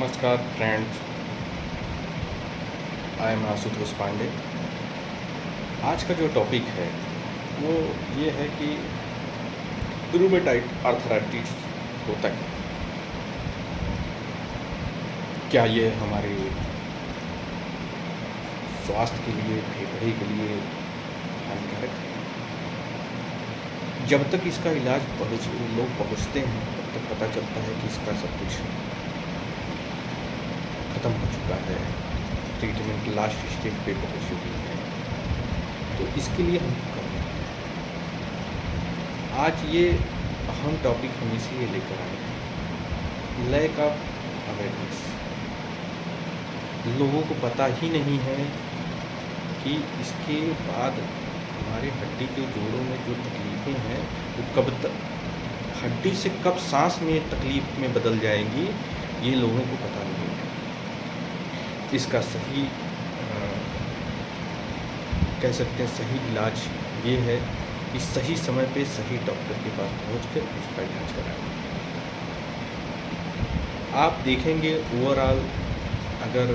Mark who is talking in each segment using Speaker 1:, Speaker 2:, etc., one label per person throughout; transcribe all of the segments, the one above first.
Speaker 1: नमस्कार friends, I am Ashutosh Pandey. आज का जो टॉपिक है वो ये है कि रूमेटाइड आर्थराइटिस होता है क्या ये हमारे स्वास्थ्य के लिए, फेफड़े के लिए हानिकारक है। जब तक इसका इलाज लोग पहुँचते हैं तब तक पता चलता है कि इसका सब कुछ ख़त्म हो चुका है, ट्रीटमेंट लास्ट स्टेज पे पहुँच चुकी है। तो इसके लिए हम करें आज ये अहम टॉपिक हम इसलिए लेकर आए हैं, लैक ऑफ अवेयरनेस। लोगों को पता ही नहीं है कि इसके बाद हमारे हड्डी के जोड़ों में जो तकलीफ़ें हैं वो कब तक हड्डी से कब सांस में तकलीफ़ में बदल जाएंगी, ये लोगों को पता नहीं है। इसका सही कह सकते हैं सही इलाज ये है कि सही समय पे सही डॉक्टर के पास पहुंचकर इसका इलाज कराएं। आप देखेंगे ओवरऑल अगर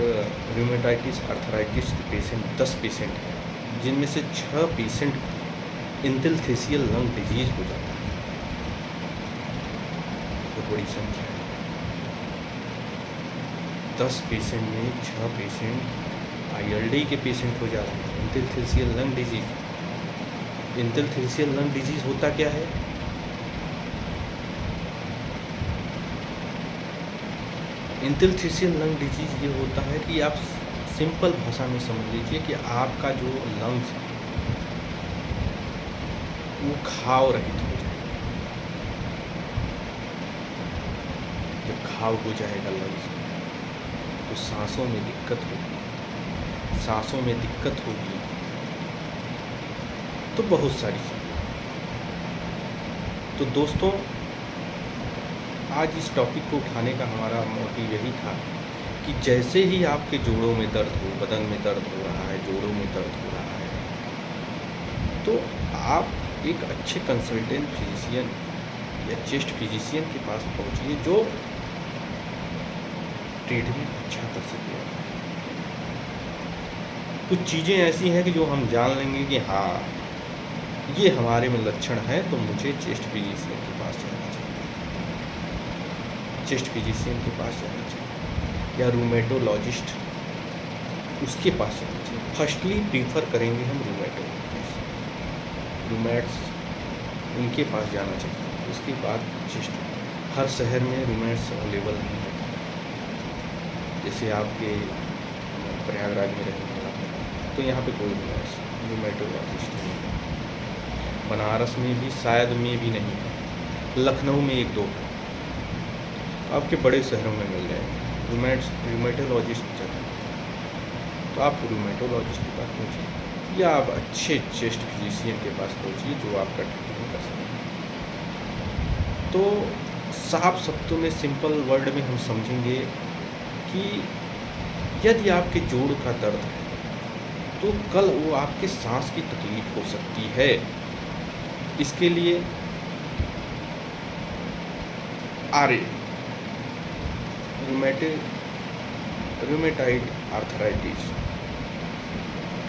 Speaker 1: रूमेटाइटिस आर्थराइटिस के पेशेंट 10 पेशेंट हैं, जिनमें से 6 पेशेंट इंटरस्टिशियल लंग डिजीज़ हो जाता है। तो बड़ी संख्या है। 10 पेशेंट में 6 पेशेंट ILD के पेशेंट हो जा रहे हैं। Interstitial lung disease, interstitial lung disease होता क्या है? इंटरस्टिशियल लंग डिजीज़ ये होता है कि आप सिंपल भाषा में समझ लीजिए कि आपका जो लंग्स वो घाव रहित हो जाएगा। जब घाव हो जाएगा लंग्स में तो सांसों में दिक्कत होगी, सांसों में दिक्कत होगी तो बहुत सारी चीज़ें। तो दोस्तों, आज इस टॉपिक को उठाने का हमारा मोटिव यही था कि जैसे ही आपके जोड़ों में दर्द हो, बदन में दर्द हो रहा है, जोड़ों में दर्द हो रहा है, तो आप एक अच्छे कंसल्टेंट फिजिशियन या चेस्ट फिजिशियन के पास पहुंचिए जो ट्रीटमेंट अच्छा कर सके। कुछ चीज़ें ऐसी हैं कि जो हम जान लेंगे कि हाँ ये हमारे में लक्षण है तो मुझे चेस्ट फिजिशियन के पास जाना चाहिए, चेस्ट फिजिशियन के पास जाना चाहिए या रूमेटोलॉजिस्ट उसके पास जाना चाहिए। फर्स्टली प्रीफर करेंगे हम रूमेटोलॉजिस्ट, रूमेट्स उनके पास जाना चाहिए। उसके बाद चेस्ट, हर शहर में रूमेट्स अवेलेबल नहीं है। जैसे आपके प्रयागराज में रहने वाला है तो यहाँ पे कोई रूमेटोलॉजिस्ट नहीं है, बनारस में भी शायद में भी नहीं है, लखनऊ में 1-2 है, आपके बड़े शहरों में मिल जाएंगे रूमेटोलॉजिस्ट जगह। तो आप रूमेटोलॉजिस्ट के पास पहुँचिए या आप अच्छे चेस्ट फिजिशियन के पास पहुँचिए जो आपका ट्रीटमेंट कर सकें। तो साफ शब्दों में, सिंपल वर्ड में हम समझेंगे कि यदि आपके जोड़ का दर्द है तो कल वो आपके सांस की तकलीफ हो सकती है। इसके लिए रूमेटाइड आर्थराइटिस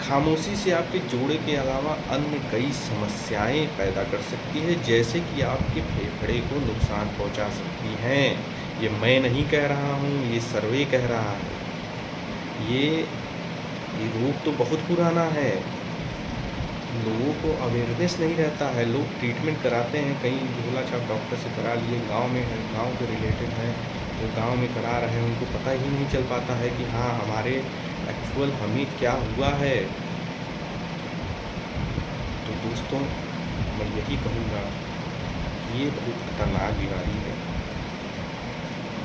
Speaker 1: खामोशी से आपके जोड़े के अलावा अन्य कई समस्याएं पैदा कर सकती है, जैसे कि आपके फेफड़े को नुकसान पहुंचा सकती हैं। ये मैं नहीं कह रहा हूँ, ये सर्वे कह रहा है। ये रोग तो बहुत पुराना है, लोगों को अवेयरनेस नहीं रहता है। लोग ट्रीटमेंट कराते हैं, कहीं झोला छाप डॉक्टर से करा लिए, गांव में है, गांव के रिलेटेड हैं तो गांव में करा रहे हैं, उनको पता ही नहीं चल पाता है कि हाँ हमारे एक्चुअल हमें क्या हुआ है। तो दोस्तों, मैं यही कहूँगा कि ये बहुत खतरनाक बीमारी है।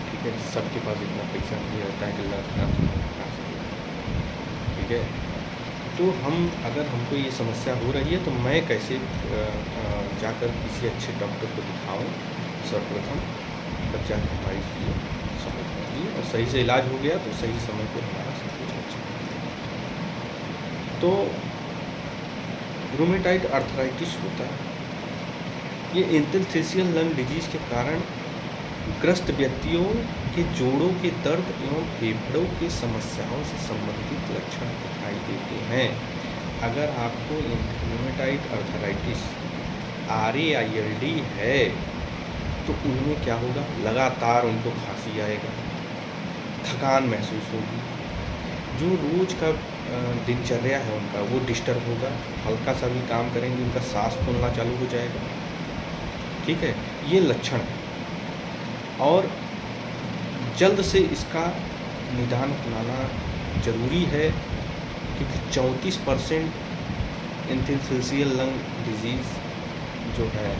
Speaker 1: ठीक है, सबके पास इतना पैसा नहीं रहता है कि इलाज करा सके। ठीक है, तो अगर हमको ये समस्या हो रही है तो मैं कैसे जाकर किसी अच्छे डॉक्टर को दिखाऊं। सर्वप्रथम तब जाकर हमारी चीज़ें समझ आएगी और सही से इलाज हो गया तो सही समय पे हमारा सब कुछ अच्छा होगा। तो रूमेटाइड आर्थराइटिस होता है, ये इंटरस्टिशियल लंग डिजीज़ के कारण ग्रस्त व्यक्तियों के जोड़ों के दर्द एवं फेफड़ों की समस्याओं से संबंधित लक्षण दिखाई देते हैं। अगर आपको रूमेटाइड अर्थराइटिस RAILD है तो उनमें क्या होगा, लगातार उनको खांसी आएगा, थकान महसूस होगी, जो रोज़ का दिनचर्या है उनका वो डिस्टर्ब होगा, हल्का सा भी काम करेंगे उनका सांस फूलना चालू हो जाएगा। ठीक है, ये लक्षण है और जल्द से इसका निदान अपनाना ज़रूरी है, क्योंकि 34% इंटरस्टिशियल लंग डिजीज़ जो है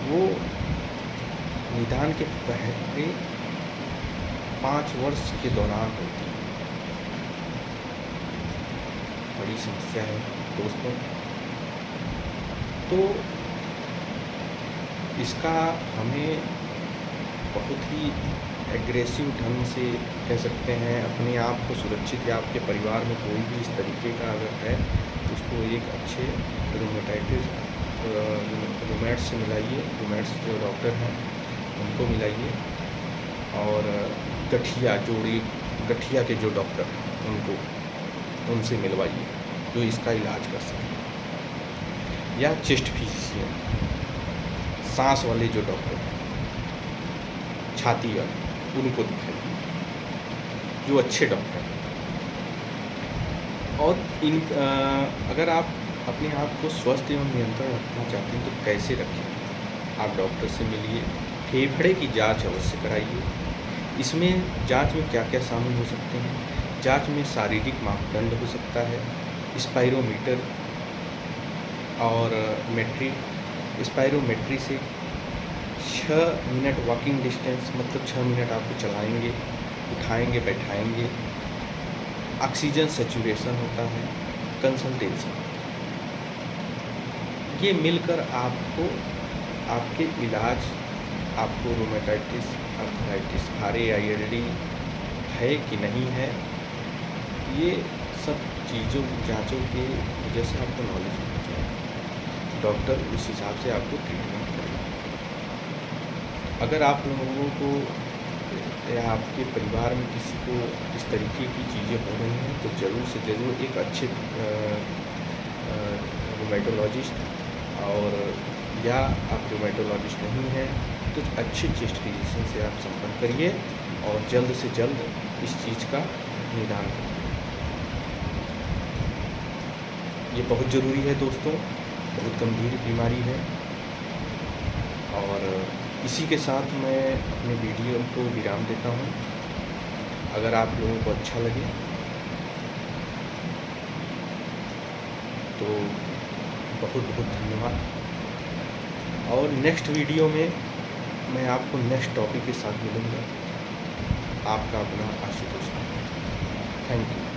Speaker 1: वो निदान के पहले 5 वर्ष के दौरान होती है। बड़ी समस्या है दोस्तों। तो इसका हमें बहुत ही एग्रेसिव ढंग से कह सकते हैं अपने आप को सुरक्षित, या आपके परिवार में कोई भी इस तरीके का अगर है तो उसको एक अच्छे रूमेट्स से मिलाइए, रूमेट्स जो डॉक्टर हैं उनको मिलाइए, और गठिया के जो डॉक्टर हैं उनसे मिलवाइए जो इसका इलाज कर सकें, या चेस्ट फिजिशियन, सांस वाले जो डॉक्टर हैं, छाती वाले, उनको दिखाइए जो अच्छे डॉक्टर हैं। और अगर आप अपने आप को स्वस्थ एवं नियंत्रण रखना चाहते हैं तो कैसे रखें, आप डॉक्टर से मिलिए, फेफड़े की जांच अवश्य कराइए। इसमें जांच में क्या क्या शामिल हो सकते हैं, जांच में शारीरिक मापदंड हो सकता है, स्पायरोमीटर और स्पायरोमेट्री से 6 मिनट वॉकिंग डिस्टेंस, मतलब 6 मिनट आपको चलाएंगे, उठाएंगे, बैठाएंगे, ऑक्सीजन सैचुरेशन होता है, कंसल्टेशन, ये मिलकर आपको आपके इलाज, आपको रूमेटाइटिस अर्थराइटिस RAILD है कि नहीं है, ये सब चीज़ों जांचों के वजह से आपको नॉलेज होना चाहिए। डॉक्टर उस हिसाब से आपको ट्रीटमेंट करेगा। अगर आप लोगों को या आपके परिवार में किसी को इस तरीके की चीज़ें हो रही हैं तो ज़रूर से ज़रूर एक अच्छे रूमेटोलॉजिस्ट, और या आप रूमेटोलॉजिस्ट नहीं हैं तो अच्छे चेस्ट फिजिशियन से आप संपर्क करिए और जल्द से जल्द इस चीज़ का निदान करिए। ये बहुत ज़रूरी है दोस्तों, बहुत गंभीर बीमारी है। और इसी के साथ मैं अपने वीडियो को विराम देता हूँ। अगर आप लोगों को अच्छा लगे तो बहुत बहुत धन्यवाद, और नेक्स्ट वीडियो में मैं आपको नेक्स्ट टॉपिक के साथ मिलूँगा। आपका अपना आशुतोष। Thank you.